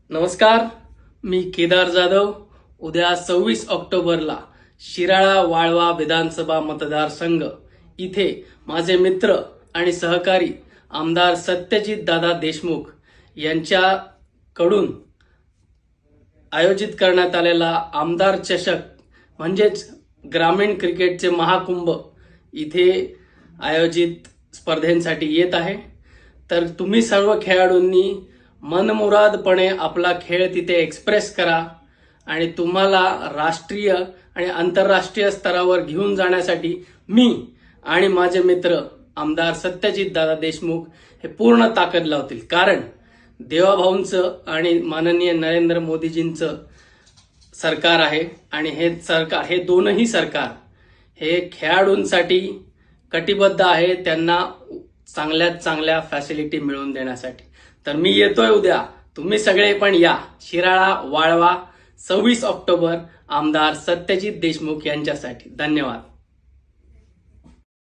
नमस्कार, मी केदार जाधव. उद्या 26 ऑक्टोबरला शिराळा वाळवा विधानसभा मतदारसंघ इथे माझे मित्र आणि सहकारी आमदार सत्यजित दादा देशमुख यांच्याकडून आयोजित करण्यात आलेला आमदार चषक म्हणजेच ग्रामीण क्रिकेटचे महाकुंभ इथे आयोजित स्पर्धेसाठी येत आहे. तर तुम्ही सर्व खेळाडूंनी मनमुरादपणे आपला खेळ तिथे एक्सप्रेस करा आणि तुम्हाला राष्ट्रीय आणि आंतरराष्ट्रीय स्तरावर घेऊन जाण्यासाठी मी आणि माझे मित्र आमदार सत्यजित दादा देशमुख हे पूर्ण ताकद लावतील. कारण देवाभाऊंचं आणि माननीय नरेंद्र मोदीजींचं सरकार आहे आणि हे दोनही सरकार हे खेळाडूंसाठी कटिबद्ध आहे, त्यांना चांगल्यात चांगल्या फॅसिलिटी मिळवून देण्यासाठी. तर मी येतोय उद्या, तुम्ही सगळे पण या. शिराळा वाळवा 26 ऑक्टोबर आमदार सत्यजित देशमुख यांच्यासाठी. धन्यवाद.